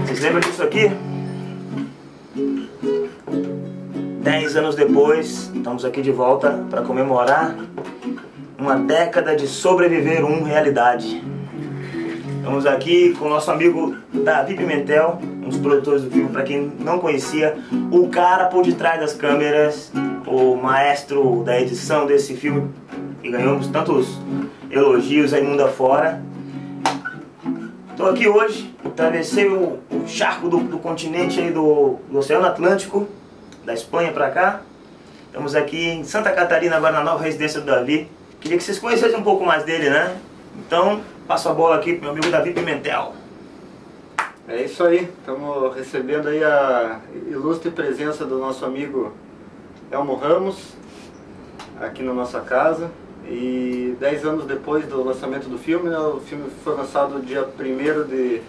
Vocês lembram disso aqui? 10 anos depois, estamos aqui de volta para comemorar uma década de Sobreviver 1 realidade. Estamos aqui com o nosso amigo Davi Pimentel, um dos produtores do filme, para quem não conhecia, o cara por detrás das câmeras, o maestro da edição desse filme, e ganhamos tantos elogios aí mundo afora. Estou aqui hoje, atravessei o charco do continente aí do Oceano Atlântico, da Espanha para cá. Estamos aqui em Santa Catarina, agora na nova residência do Davi. Queria que vocês conhecessem um pouco mais dele, né? Então, passo a bola aqui pro meu amigo Davi Pimentel. É isso aí, estamos recebendo aí a ilustre presença do nosso amigo Elmo Ramos, aqui na nossa casa. E 10 anos depois do lançamento do filme, né, o filme foi lançado dia 1º de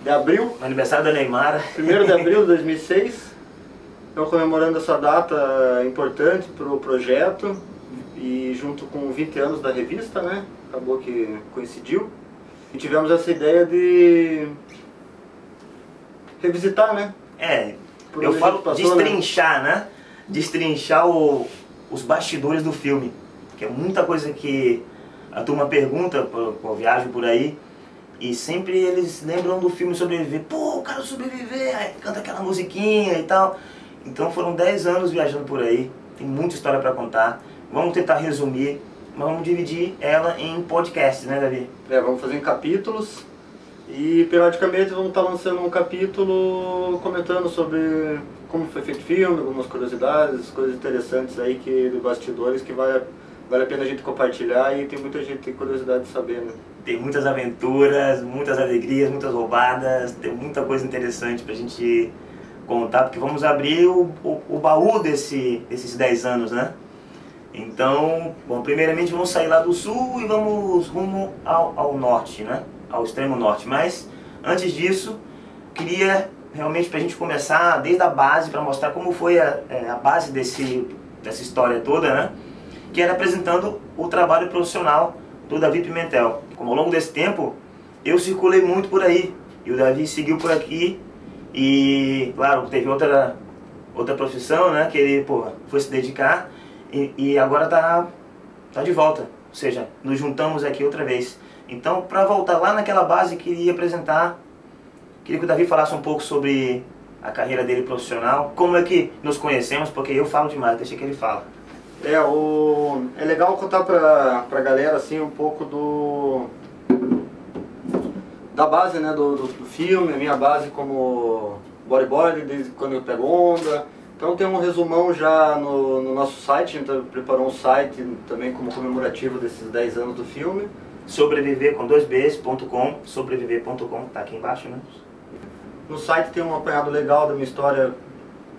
abril. Aniversário da Neymar. 1º de abril de 2006. Então, comemorando essa data importante para o projeto e junto com 20 anos da revista, né? Acabou que coincidiu. E tivemos essa ideia de revisitar, né? Eu falo destrinchar, né? Destrinchar os bastidores do filme. Que é muita coisa que a turma pergunta quando viajo por aí. E sempre eles lembram do filme Sobreviver. Pô, o cara sobreviver, aí canta aquela musiquinha e tal. Então foram 10 anos viajando por aí. Tem muita história para contar. Vamos tentar resumir, mas vamos dividir ela em podcasts, né, Davi? Vamos fazer em capítulos. E periodicamente vamos estar lançando um capítulo comentando sobre como foi feito o filme, algumas curiosidades, coisas interessantes aí de bastidores que vale a pena a gente compartilhar e tem muita gente que tem curiosidade de saber, né? Tem muitas aventuras, muitas alegrias, muitas roubadas, tem muita coisa interessante pra gente contar, porque vamos abrir o baú desses 10 anos, né? Então, bom, primeiramente vamos sair lá do sul e vamos rumo ao norte, né? Ao extremo norte. Mas, antes disso, queria realmente pra gente começar desde a base, para mostrar como foi a base dessa história toda, né? Que era apresentando o trabalho profissional do Davi Pimentel. Como ao longo desse tempo, eu circulei muito por aí, e o Davi seguiu por aqui, e claro, teve outra profissão, né, que ele foi se dedicar, e agora tá de volta, ou seja, nos juntamos aqui outra vez. Então, para voltar lá naquela base, queria que o Davi falasse um pouco sobre a carreira dele profissional, como é que nos conhecemos, porque eu falo demais, deixa que ele fala. É legal contar pra galera assim um pouco da base, né, do filme, a minha base como bodyboard, desde quando eu pego onda. Então tem um resumão já no nosso site, a gente preparou um site também como comemorativo desses 10 anos do filme. Sobreviver com 2bs.com, sobreviver.com, tá aqui embaixo, né? No site tem um apanhado legal da minha história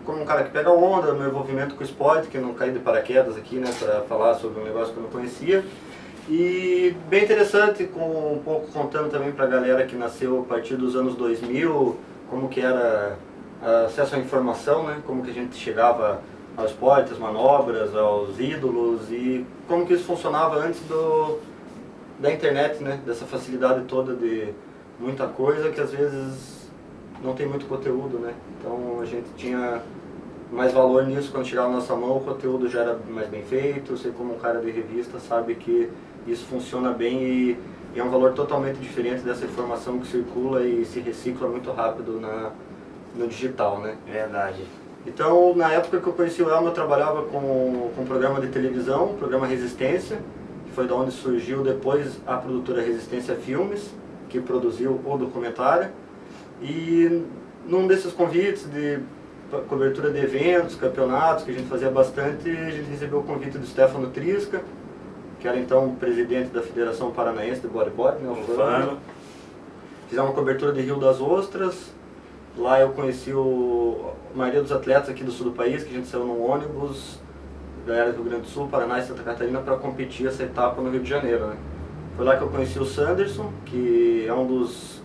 como um cara que pega onda, meu envolvimento com o esporte, que eu não caí de paraquedas aqui, né, para falar sobre um negócio que eu não conhecia. E bem interessante, um pouco contando também para a galera que nasceu a partir dos anos 2000, como que era acesso à informação, né, como que a gente chegava ao esporte, às manobras, aos ídolos e como que isso funcionava antes da internet, né, dessa facilidade toda de muita coisa que às vezes não tem muito conteúdo, né? Então a gente tinha mais valor nisso quando chegava na nossa mão, o conteúdo já era mais bem feito. Você como um cara de revista sabe que isso funciona bem e é um valor totalmente diferente dessa informação que circula e se recicla muito rápido no digital, né? Verdade. Então, na época que eu conheci o Elmo, eu trabalhava com um programa de televisão, o programa Resistência, que foi da onde surgiu depois a produtora Resistência Filmes, que produziu o documentário. E num desses convites de cobertura de eventos, campeonatos, que a gente fazia bastante, a gente recebeu o convite do Stefano Trisca, que era então o presidente da Federação Paranaense de Bodyboard, né, o FANO. Fizemos uma cobertura de Rio das Ostras. Lá eu conheci a maioria dos atletas aqui do sul do país, que a gente saiu num ônibus, galera do Rio Grande do Sul, Paraná e Santa Catarina, para competir essa etapa no Rio de Janeiro, né. Foi lá que eu conheci o Sanderson, que é um dos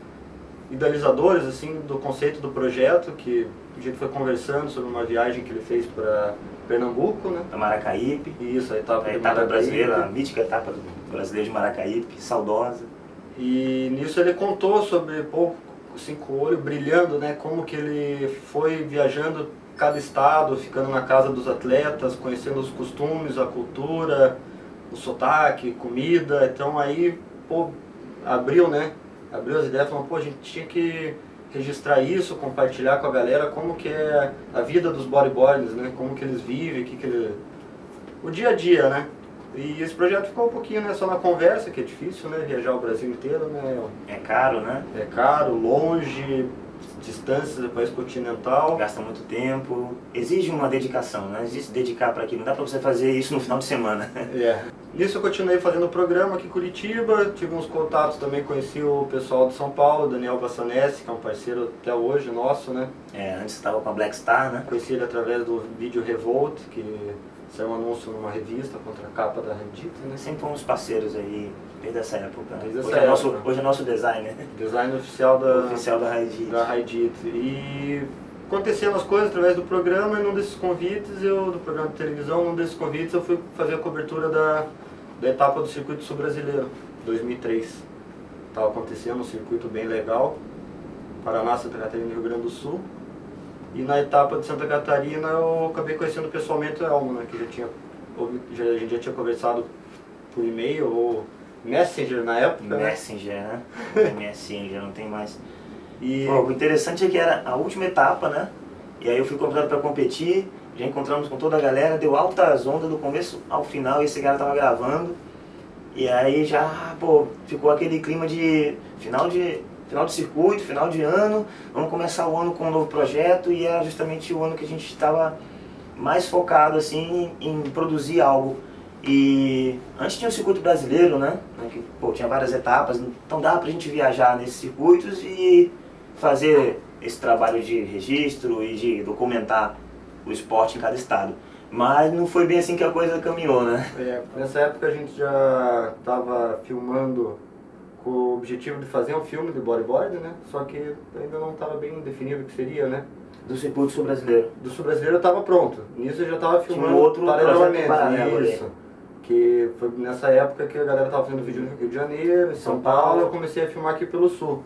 idealizadores assim, do conceito do projeto, que a gente foi conversando sobre uma viagem que ele fez para Pernambuco, né? A Maracaípe. Isso, a etapa brasileira, a mítica etapa do brasileiro de Maracaípe, saudosa. E nisso ele contou sobre, assim, com o olho brilhando, né? Como que ele foi viajando cada estado, ficando na casa dos atletas, conhecendo os costumes, a cultura, o sotaque, comida. Então aí, pô, abriu, né? Abriu as ideias, falou, pô, a gente tinha que registrar isso, compartilhar com a galera como que é a vida dos bodyboarders, né? Como que eles vivem, o dia a dia, né? E esse projeto ficou um pouquinho, né, só na conversa, que é difícil, né? Viajar o Brasil inteiro, né? É caro, né? É caro, longe, distâncias do país continental. Gasta muito tempo, exige uma dedicação, né? Exige se dedicar para aquilo, não dá para você fazer isso no final de semana. É. Nisso eu continuei fazendo o programa aqui em Curitiba, tive uns contatos também, conheci o pessoal de São Paulo, Daniel Bassanese, que é um parceiro até hoje nosso, né? É, antes estava com a Black Star, né? Conheci ele através do vídeo Revolt, que saiu um anúncio numa revista contra a capa da Reddit, né? Sempre fomos parceiros aí, desde essa época. Desde essa época. Hoje é nosso designer. Design oficial da Reddit. Da Reddit. E acontecendo as coisas através do programa, e num desses convites, do programa de televisão, num desses convites eu fui fazer a cobertura da etapa do Circuito Sul Brasileiro, 2003. Estava acontecendo um circuito bem legal, Paraná, Santa Catarina e Rio Grande do Sul. E na etapa de Santa Catarina eu acabei conhecendo pessoalmente o Elmo, né, que a gente já tinha conversado por e-mail ou Messenger na época. Messenger, né? Messenger, não tem mais. E o interessante é que era a última etapa, né? E aí eu fui convidado para competir, já encontramos com toda a galera, deu altas ondas do começo ao final, e esse cara tava gravando. E aí já, pô, ficou aquele clima de final de circuito, final de ano, vamos começar o ano com um novo projeto, e era justamente o ano que a gente estava mais focado assim em produzir algo. E antes tinha o circuito brasileiro, né, que pô, tinha várias etapas, então dava pra gente viajar nesses circuitos e fazer esse trabalho de registro e de documentar o esporte em cada estado. Mas não foi bem assim que a coisa caminhou, né? Nessa época a gente já estava filmando com o objetivo de fazer um filme de bodyboard, né? Só que ainda não estava bem definido o que seria, né? Do circuito sul brasileiro. Do sul brasileiro estava pronto. Nisso eu já estava filmando um outro paralelamente. Paralelo, isso. Que foi nessa época que a galera estava fazendo vídeo no Rio de Janeiro, em São Paulo, eu comecei a filmar aqui pelo sul.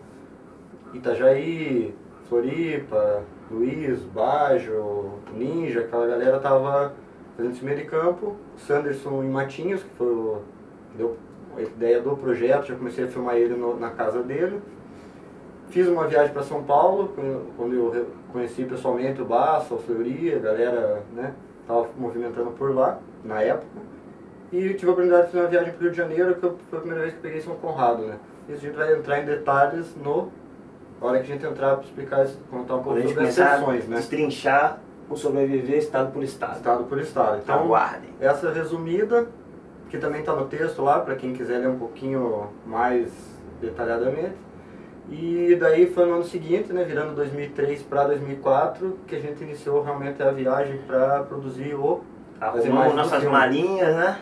Itajaí, Floripa, Luiz, Bajo, Ninja, aquela galera tava fazendo esse meio de campo. Sanderson em Matinhos, que foi deu a ideia do projeto, já comecei a filmar ele na casa dele. Fiz uma viagem para São Paulo, quando eu conheci pessoalmente o Basso, a Fleury, a galera, né, tava movimentando por lá, na época. E tive a oportunidade de fazer uma viagem para o Rio de Janeiro, que foi a primeira vez que peguei São Conrado, né. E a gente vai entrar em detalhes na hora que a gente entrar para explicar, contar um pouco sobre as sessões, né. Destrinchar o sobreviver estado por estado. Estado por estado. Então, aguardem. Essa resumida, que também está no texto lá, para quem quiser ler um pouquinho mais detalhadamente. E daí foi no ano seguinte, né, virando 2003 para 2004, que a gente iniciou realmente a viagem para produzir arrumamos nossas malinhas, né?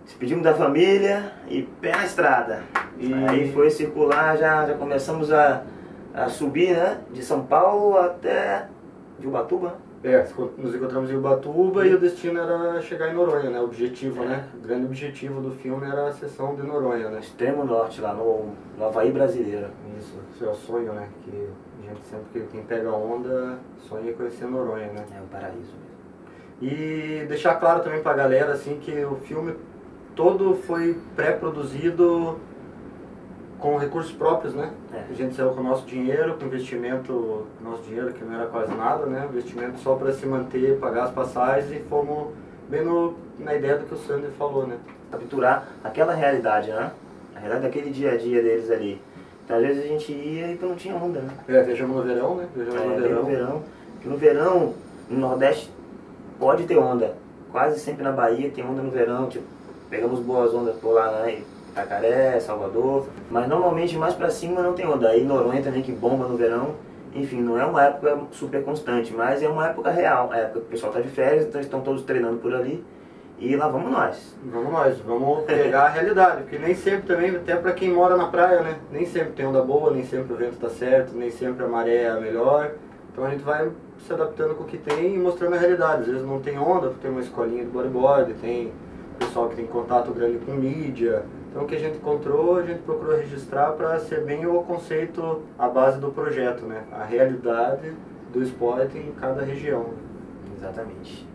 Despedimos da família e pé na estrada. E aí foi circular, já começamos a subir, né? De São Paulo até de Ubatuba. Nos encontramos em Ubatuba e o destino era chegar em Noronha, né? O objetivo, né? O grande objetivo do filme era a seção de Noronha, né? Extremo norte, lá no Havaí brasileiro. Isso, esse é o sonho, né? Que a gente sempre, quem pega onda, sonha em conhecer Noronha, né? É o paraíso mesmo. E deixar claro também pra galera, assim, que o filme todo foi pré-produzido com recursos próprios, né? A gente saiu com o nosso dinheiro, com investimento, nosso dinheiro que não era quase nada, né? Investimento só para se manter, pagar as passagens, e fomos bem na ideia do que o Sander falou, né? Capturar aquela realidade, né? A realidade daquele dia a dia deles ali. Então às vezes a gente ia e não tinha onda, né? Viajamos no verão, né? Viajamos no verão. que no verão, no Nordeste, pode ter onda. Quase sempre na Bahia tem onda no verão, tipo, pegamos boas ondas por lá, né? Itacaré, Salvador, mas normalmente mais pra cima não tem onda. Aí Noronha também que bomba no verão. Enfim, não é uma época super constante, mas é uma época real. É a época que o pessoal tá de férias, então estão todos treinando por ali. E lá vamos nós. Vamos nós, vamos pegar a realidade, porque nem sempre também, até pra quem mora na praia, né? Nem sempre tem onda boa, nem sempre o vento tá certo, nem sempre a maré é a melhor. Então a gente vai se adaptando com o que tem e mostrando a realidade. Às vezes não tem onda, tem uma escolinha de bodyboard, tem pessoal que tem contato grande com mídia. Então o que a gente encontrou, a gente procurou registrar para ser bem o conceito, a base do projeto, né? A realidade do esporte em cada região. Exatamente.